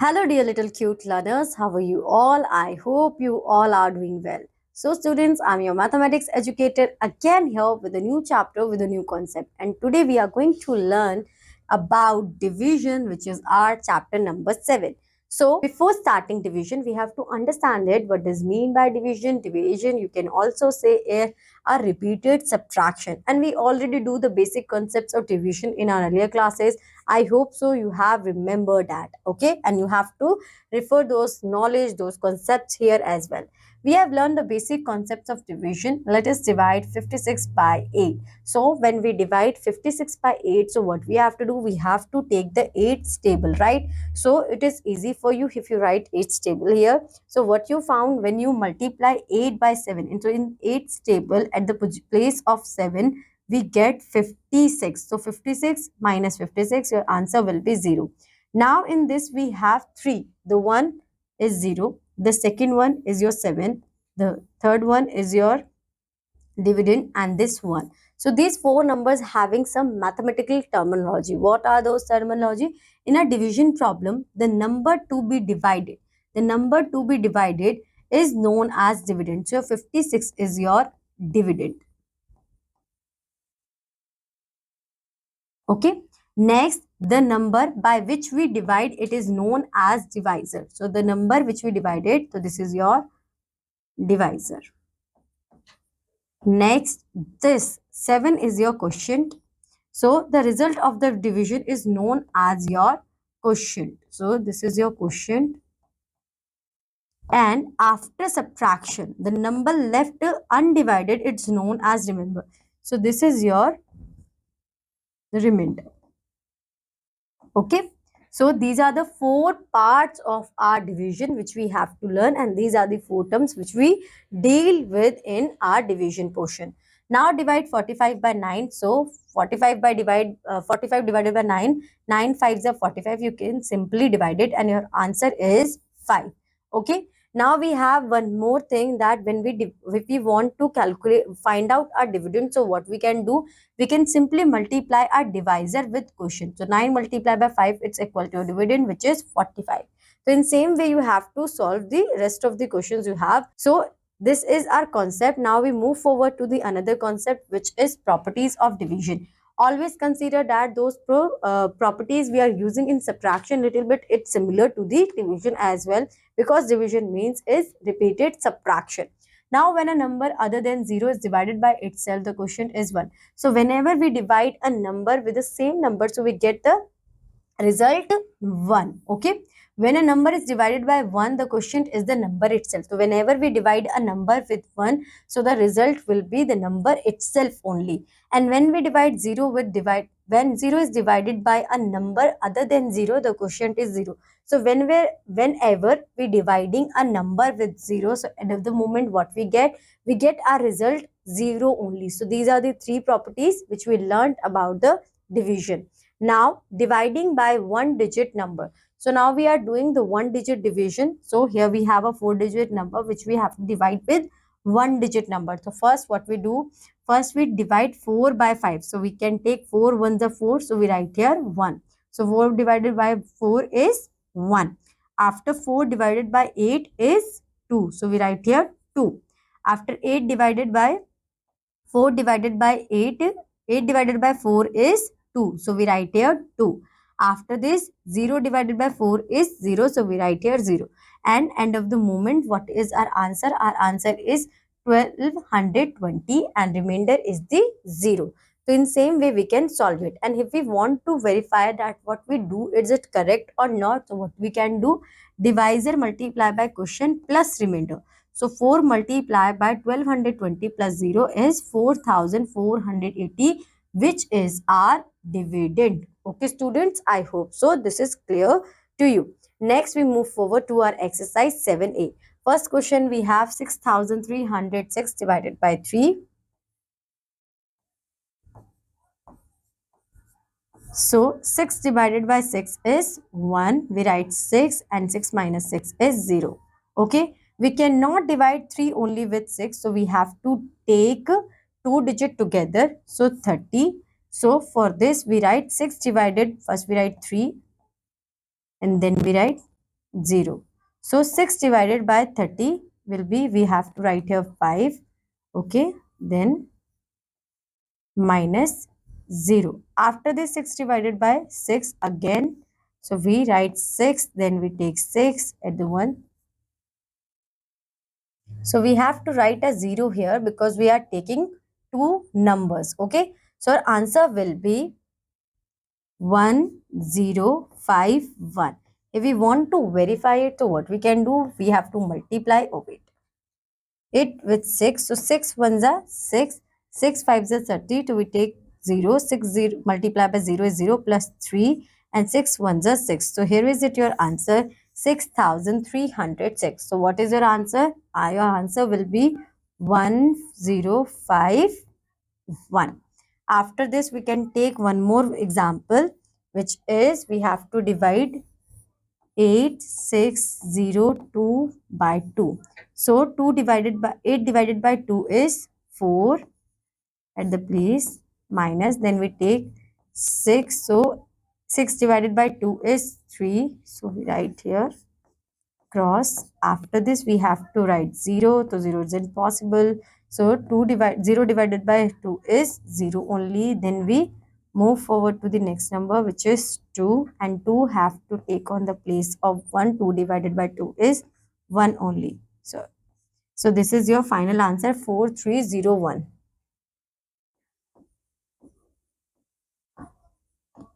Hello, dear little cute learners. How are you all? I hope you all are doing well. So, students, I'm your mathematics educator again here with a new chapter with a new concept. And today we are going to learn about division, which is our chapter number 7. So, before starting division, we have to understand it. What does mean by division? Division, you can also say a repeated subtraction. And we already do the basic concepts of division in our earlier classes. I hope so you have remembered that. Okay, and you have to refer those knowledge, those concepts here as well. We have learned the basic concepts of division. Let us divide 56 by 8. So when we divide 56 by 8, so what we have to do, we have to take the 8's table, right? So it is easy for you if you write 8's table here. So what you found when you multiply 8 by 7 into in 8's table at the place of 7, we get 56. So 56 minus 56, your answer will be 0. Now in this we have 3. The one is 0. The second one is your 7. The third one is your dividend and this one. So these four numbers having some mathematical terminology. What are those terminology? In a division problem, the number to be divided is known as dividend. So 56 is your dividend. Okay. Next, the number by which we divide it is known as divisor. So the number which we divided, so this is your divisor. Next, this 7 is your quotient. So the result of the division is known as your quotient. So this is your quotient. And after subtraction, the number left undivided, it's known as remainder. So this is your remainder. Okay. So these are the four parts of our division which we have to learn, and these are the four terms which we deal with in our division portion. Now divide 45 by 9. So 45 divided by 9. 9 5s are 45. You can simply divide it and your answer is 5. Okay. Now we have one more thing, that when if we want to find out our dividend, so what we can do, we can simply multiply our divisor with quotient. So 9 multiplied by 5, it's equal to a dividend, which is 45. So in same way, you have to solve the rest of the questions you have. So this is our concept. Now we move forward to the another concept, which is properties of division. Always consider that those properties we are using in subtraction little bit, it's similar to the division as well, because division means is repeated subtraction. Now, when a number other than 0 is divided by itself, the quotient is 1. So, whenever we divide a number with the same number, so we get the result 1. Okay. When a number is divided by 1, the quotient is the number itself. So, whenever we divide a number with 1, so the result will be the number itself only. And when we divide 0 with when 0 is divided by a number other than 0, the quotient is 0. So whenever we dividing a number with 0, so at the moment what we get our result 0 only. So these are the three properties which we learned about the division. Now dividing by one digit number. So now we are doing the one digit division. So here we have a 4-digit number which we have to divide with one digit number. So first what we do, first we divide 4 by 5. So we can take 4 ones are 4. So we write here 1. So 4 divided by 4 is 1. After 4 divided by 8 is 2. So we write here 2. After 8 divided by 4 divided by 8, 8 divided by 4 is 2. So we write here 2. After this, 0 divided by 4 is 0. So we write here 0. And end of the moment, what is our answer? Our answer is 1220 and remainder is the 0. So in same way, we can solve it. And if we want to verify that what we do, is it correct or not? So what we can do, divisor multiply by quotient plus remainder. So 4 multiplied by 1220 plus 0 is 4480, which is our dividend. Okay students, I hope so this is clear to you. Next we move forward to our exercise 7a. First question we have 6306 divided by 3. So 6 divided by 6 is 1. We write 6 and 6 minus 6 is 0. Okay. We cannot divide 3 only with 6. So we have to take 2 digit together. So 30. So for this we write 6 divided, first we write 3 and then we write 0. So 6 divided by 30 will be, we have to write here 5. Okay, then minus 0. After this 6 divided by 6 again. So we write 6, then we take 6 at the one. So we have to write a 0 here because we are taking two numbers. Okay, so our answer will be 1051. If we want to verify it, so what we can do, we have to multiply it with 6. So 6 ones are 6, 6 fives are 30. So we take 0, 6 0 multiplied by 0 is 0 plus 3 and 6 ones are 6. So here is it your answer 6306. So what is your answer? Your answer will be 1051. After this we can take one more example, which is we have to divide 8602 by 2. So 8 divided by 2 is 4 at the place minus, then we take 6. So 6 divided by 2 is 3. So we write here cross. After this we have to write 0. So 0 is impossible. So 0 divided by 2 is 0 only. Then we move forward to the next number, which is 2, and 2 have to take on the place of 1. 2 divided by 2 is 1 only. So this is your final answer 4301.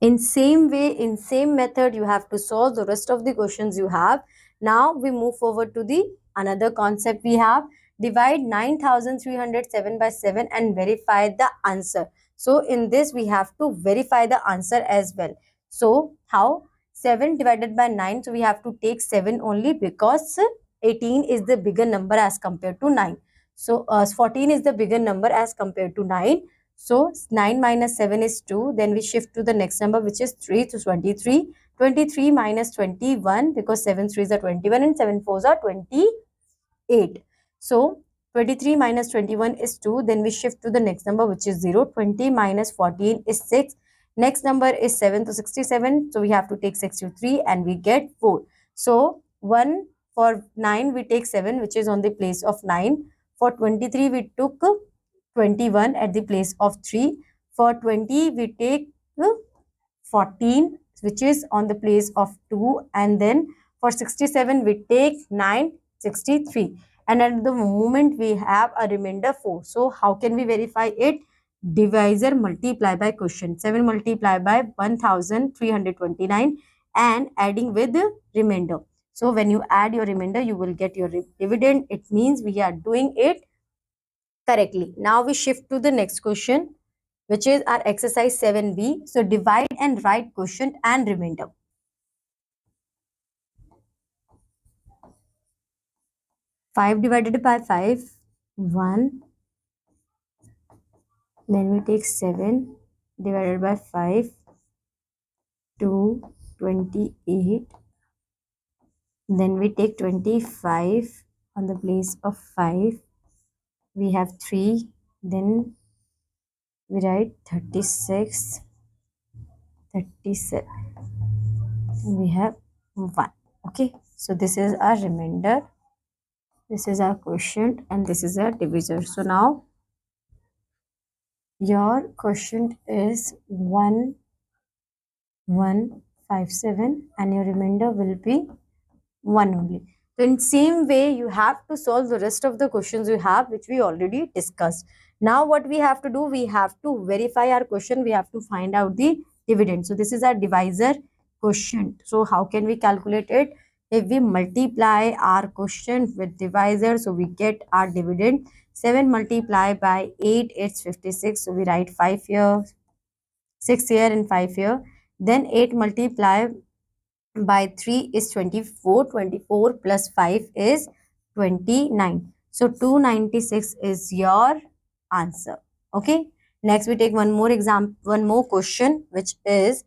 In same way, in same method, you have to solve the rest of the questions you have. Now we move forward to the another concept we have. Divide 9307 by 7 and verify the answer. So in this we have to verify the answer as well. So how? 7 divided by 9. So we have to take 7 only because 18 is the bigger number as compared to 9. So 14 is the bigger number as compared to 9. So 9 minus 7 is 2. Then we shift to the next number, which is 3 to 23. 23 minus 21, because 7 3s are 21 and 7 4s are 28. So 23 minus 21 is 2. Then we shift to the next number, which is 0. 20 minus 14 is 6. Next number is 7 to 67. So we have to take 63 and we get 4. So 1 for 9 we take 7, which is on the place of 9. For 23 we took 21 at the place of 3. For 20 we take 14, which is on the place of 2, and then for 67 we take 9, 63, and at the moment we have a remainder 4. So how can we verify it? Divisor multiply by quotient. 7 multiply by 1329 and adding with the remainder. So when you add your remainder, you will get your dividend. It means we are doing it correctly. Now we shift to the next question, which is our exercise 7b. So divide and write quotient and remainder. 5 divided by 5, 1. Then we take 7 divided by 5, 2, 28. Then we take 25 on the place of 5. We have 3. Then we write 36. 37. We have 1. Okay. So this is our remainder. This is our quotient and this is our divisor. So now your quotient is 1157 and your remainder will be 1 only. So in same way, you have to solve the rest of the questions you have, which we already discussed. Now what we have to do, we have to verify our question. We have to find out the dividend. So this is our divisor quotient. So how can we calculate it? If we multiply our quotient with divisor, so we get our dividend. 7 multiplied by 8, it's 56. So we write 5 here, 6 here and 5 here. Then 8 multiplied by 3 is 24. 24 plus 5 is 29. So 296 is your answer. Okay. Next we take one more example, one more question, which is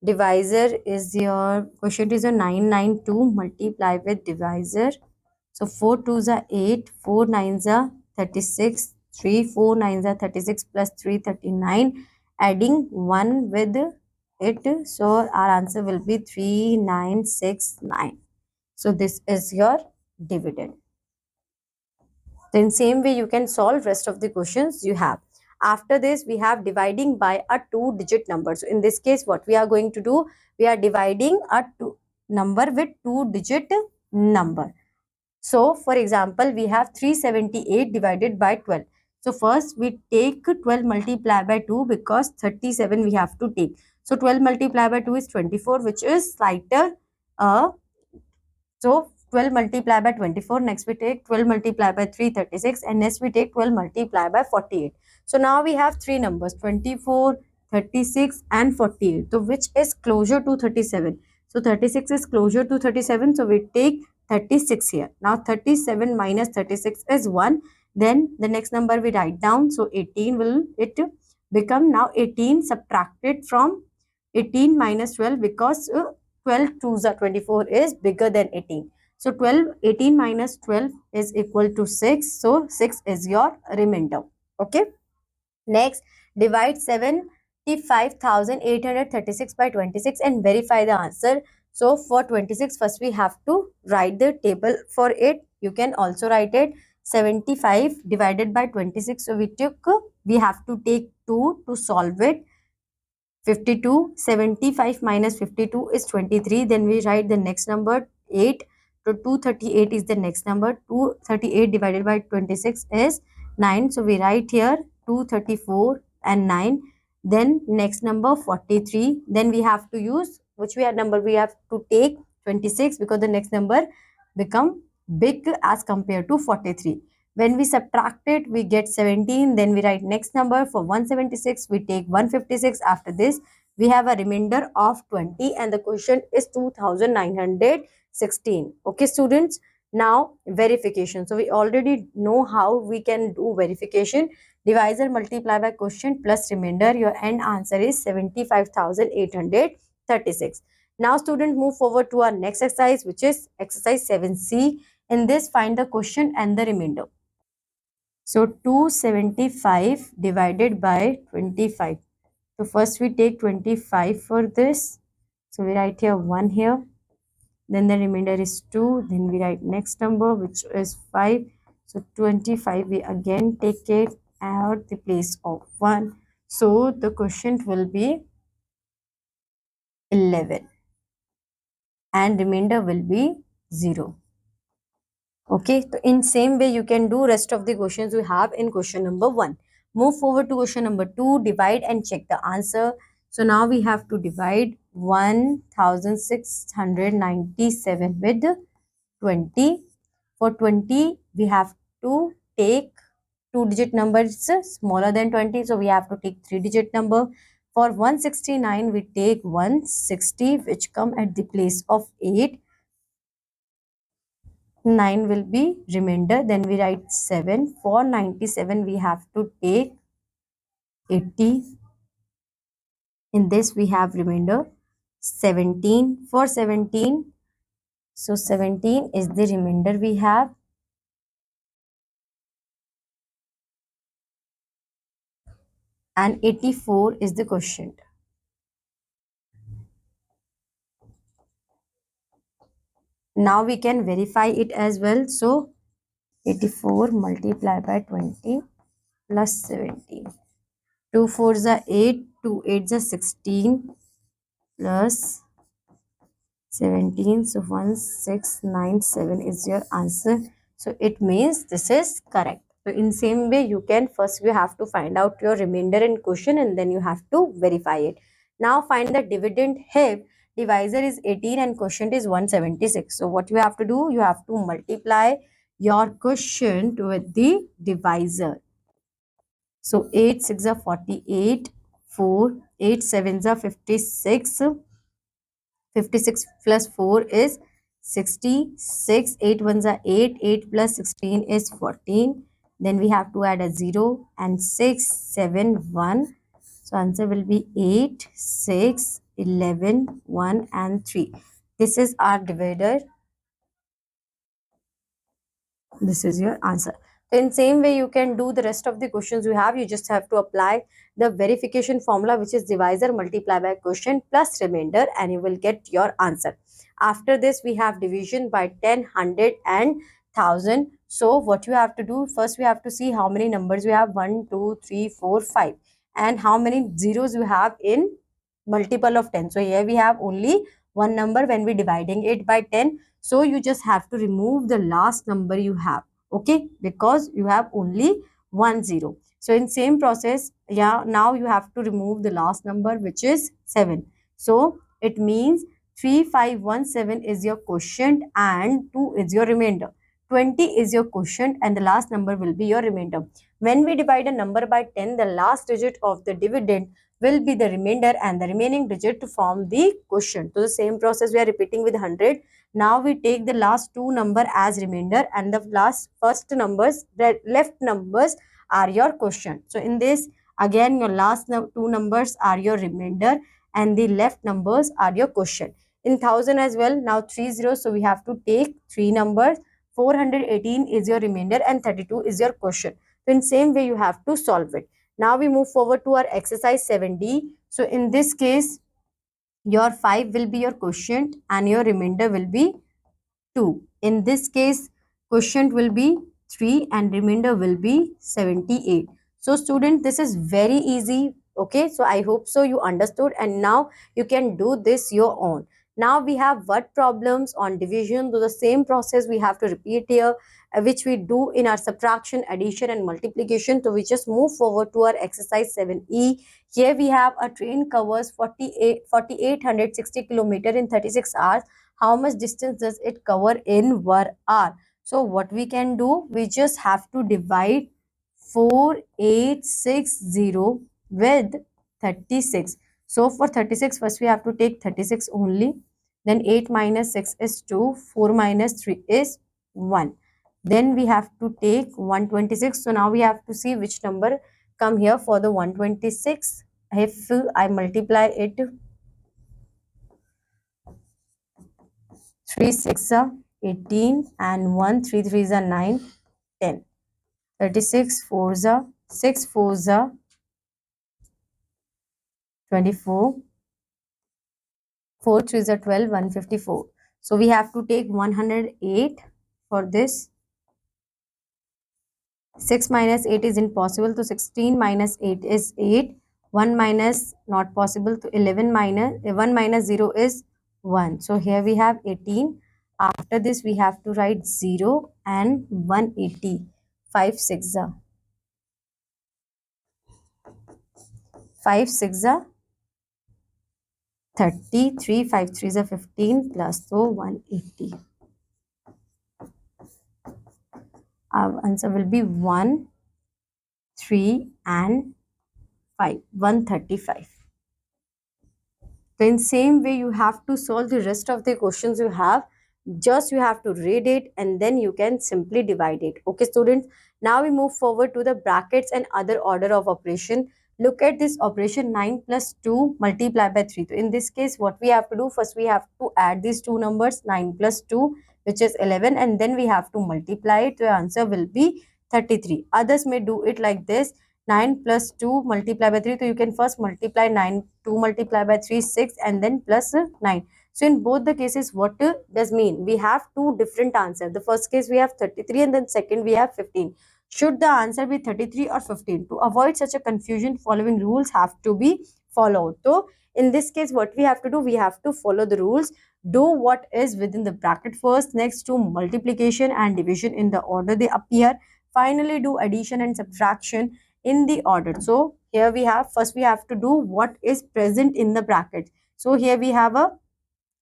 divisor is your quotient is a 992 multiply with divisor. So 4 2s are 8, 4 9s are 36, 3 4 9s are 36 plus 3 39, adding 1 with it. So our answer will be 3969. So this is your dividend. Then same way you can solve rest of the questions you have. After this, we have dividing by a two-digit number. So in this case, what we are going to do, we are dividing a number with two-digit number. So for example, we have 378 divided by 12. So first we take 12 multiplied by 2 because 37 we have to take. So 12 multiplied by 2 is 24, which is slighter. So 12 multiplied by 24. Next we take 12 multiplied by 3, 36. And next we take 12 multiplied by 48. So now we have three numbers, 24, 36 and 48. So which is closer to 37? So 36 is closer to 37. So we take 36 here. Now 37 minus 36 is 1. Then the next number we write down. So 18 will it become now 18 subtracted from 18 minus 12 because 12 2s are 24 is bigger than 18. So 18 minus 12 is equal to 6. So 6 is your remainder. Okay. Next, divide 75,836 by 26 and verify the answer. So for 26, first we have to write the table for it. You can also write it 75 divided by 26. So we have to take 2 to solve it. 52, 75 minus 52 is 23. Then we write the next number 8. So 238 is the next number. 238 divided by 26 is 9. So we write here 234 and 9. Then next number 43. Then we have to use which we have number we have to take 26 because the next number become big as compared to 43. When we subtract it, we get 17. Then we write next number for 176. We take 156. After this, we have a remainder of 20 and the question is 2916. Okay, students. Now, verification. So, we already know how we can do verification. Divisor multiply by question plus remainder. Your end answer is 75,836. Now, students, move forward to our next exercise, which is exercise 7C. In this, find the question and the remainder. So 275 divided by 25. So first we take 25 for this. So we write here 1 here. Then the remainder is 2. Then we write next number which is 5. So 25 we again take it at the place of 1. So the quotient will be 11. And remainder will be 0. Okay, so in same way you can do rest of the questions we have in question number 1. Move forward to question number 2, divide and check the answer. So now we have to divide 1697 with 20. For 20, we have to take two-digit numbers smaller than 20. So we have to take three-digit number. For 169, we take 160 which come at the place of 8. 9 will be remainder. Then we write 7. For 97, we have to take 80. In this, we have remainder 17. For 17, so 17 is the remainder we have. And 84 is the quotient. Now we can verify it as well. So 84 multiplied by 20 plus 17. 2 4s are 8, 2 8s are 16 plus 17. So 1697 is your answer. So it means this is correct. So in same way you can first you have to find out your remainder and quotient and then you have to verify it. Now find the dividend here. Divisor is 18 and quotient is 176. So what you have to do, you have to multiply your quotient with the divisor. So 8 6 are 48, 4, 8 7 are 56. 56 plus 4 is 66. 8 ones are 8. 8 plus 16 is 14. Then we have to add a 0 and 6, 7, 1. So answer will be 8, 6, 11, 1 and 3. This is our divider. This is your answer. In same way you can do the rest of the questions you have. You just have to apply the verification formula which is divisor multiply by quotient plus remainder and you will get your answer. After this, we have division by 10, 100 and 1000. So what you have to do, first we have to see how many numbers we have, 1, 2, 3, 4, 5, and how many zeros you have in multiple of 10. So here we have only one number when we dividing it by 10. So you just have to remove the last number you have, okay, because you have only 1 0. So in same process, yeah, now you have to remove the last number, which is 7. So it means 3517 is your quotient and 2 is your remainder. 20 is your quotient and the last number will be your remainder. When we divide a number by 10, the last digit of the dividend will be the remainder and the remaining digit to form the quotient. So the same process we are repeating with 100. Now we take the last two number as remainder and the last first numbers, the left numbers are your quotient. So in this, again your last two numbers are your remainder and the left numbers are your quotient. In 1000 as well, now 3 zeros, so we have to take three numbers. 418 is your remainder and 32 is your quotient. So in same way you have to solve it. Now we move forward to our exercise 7D. So in this case, your 5 will be your quotient and your remainder will be 2. In this case, quotient will be 3 and remainder will be 78. So student, this is very easy. Okay, so I hope so you understood and now you can do this your own. Now we have word problems on division. So the same process we have to repeat here, which we do in our subtraction, addition and multiplication. So we just move forward to our exercise 7E. Here we have a train covers 4860 kilometer in 36 hours. How much distance does it cover in 1 hour? So what we can do, we just have to divide 4860 with 36. So for 36, first we have to take 36 only. Then 8 minus 6 is 2. 4 minus 3 is 1. Then we have to take 126. So now we have to see which number come here for the 126. If I multiply it, 3 6 are 18 and 1 3 3 are 9, 10. 36 4s are 6 4s are 24. 4 3s are 12, 154. So we have to take 108 for this. 6 minus 8 is impossible. So 16 minus 8 is 8. 1 minus not possible. To 11 minus 1 minus 0 is 1. So here we have 18. After this we have to write 0 and 180. 5 6 are 5 6 are 33. 5 3 are 15 plus so 180. Our answer will be 1, 3 and 5. 135. So in same way you have to solve the rest of the questions you have. Just you have to read it and then you can simply divide it. Okay students, now we move forward to the brackets and other order of operation. Look at this operation, 9 plus 2 multiplied by 3. So in this case what we have to do, first we have to add these two numbers, 9 plus 2 which is 11, and then we have to multiply it. So your answer will be 33. Others may do it like this, 9 plus 2 multiplied by 3. So you can first multiply 9, 2 multiplied by 3, 6 and then plus 9. So in both the cases, what does mean? We have two different answers. The first case we have 33 and then second we have 15. Should the answer be 33 or 15? To avoid such a confusion, following rules have to be followed. So in this case, what we have to do, we have to follow the rules. Do what is within the bracket first, next to multiplication and division in the order they appear. Finally, do addition and subtraction in the order. So here we have, first we have to do what is present in the bracket. So here we have a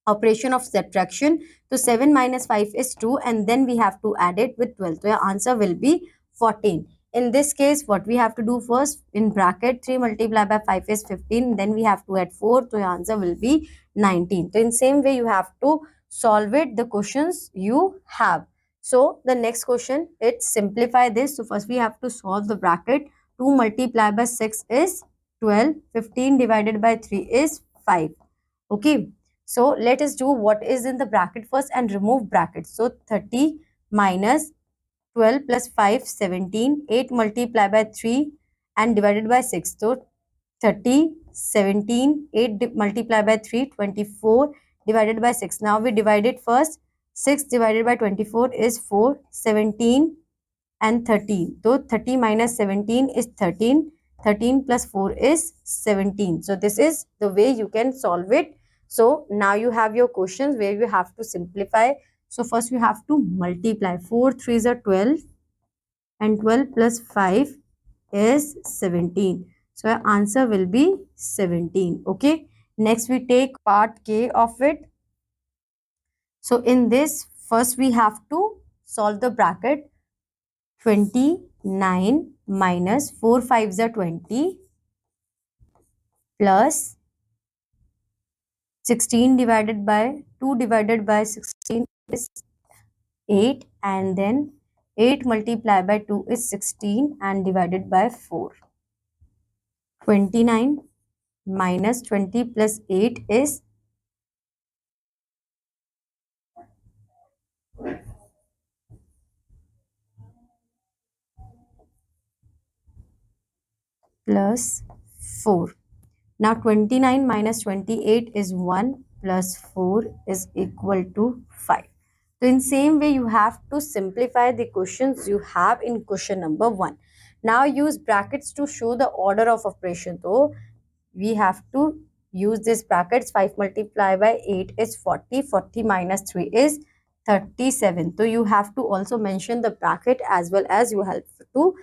operation of subtraction. So 7 minus 5 is 2 and then we have to add it with 12. So your answer will be 14. In this case, what we have to do first, in bracket 3 multiplied by 5 is 15. Then we have to add 4. So your answer will be 19. So in same way, you have to solve it, the questions you have. So the next question, it's simplify this. So first we have to solve the bracket. 2 multiplied by 6 is 12. 15 divided by 3 is 5. Okay. So let us do what is in the bracket first and remove brackets. So 30 minus 12 plus 5, 17. 8 multiplied by 3 and divided by 6. So 30, 17, 8 multiplied by 3, 24 divided by 6. Now we divide it first. 6 divided by 24 is 4, 17 and 13. So 30 minus 17 is 13. 13 plus 4 is 17. So this is the way you can solve it. So now you have your questions where you have to simplify. So first we have to multiply. 4 3s are 12 and 12 plus 5 is 17. So our answer will be 17. Okay. Next we take part K of it. So in this, first we have to solve the bracket. 29 minus 4 5s are 20 plus 16 divided by 2 divided by 16 is 8, and then 8 multiplied by 2 is 16 and divided by 4. 29 minus 20 plus 8 is plus 4. Now 29 minus 28 is 1 plus 4 is equal to 5. So in same way you have to simplify the questions you have in question number 1. Now use brackets to show the order of operation. So we have to use this brackets. 5 multiplied by 8 is 40. 40 minus 3 is 37. So you have to also mention the bracket as well as you have to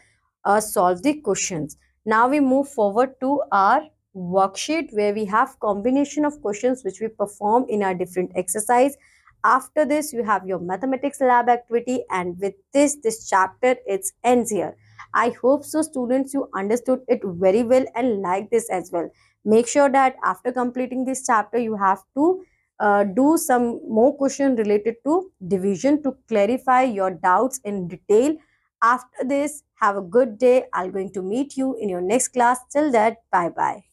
solve the questions. Now we move forward to our worksheet where we have combination of questions which we perform in our different exercise. After this you have your mathematics lab activity, and with this chapter it ends here. I hope so students you understood it very well and like this as well. Make sure that after completing this chapter you have to do some more question related to division to clarify your doubts in detail. After this, have a good day. I'm going to meet you in your next class. Till that, bye bye.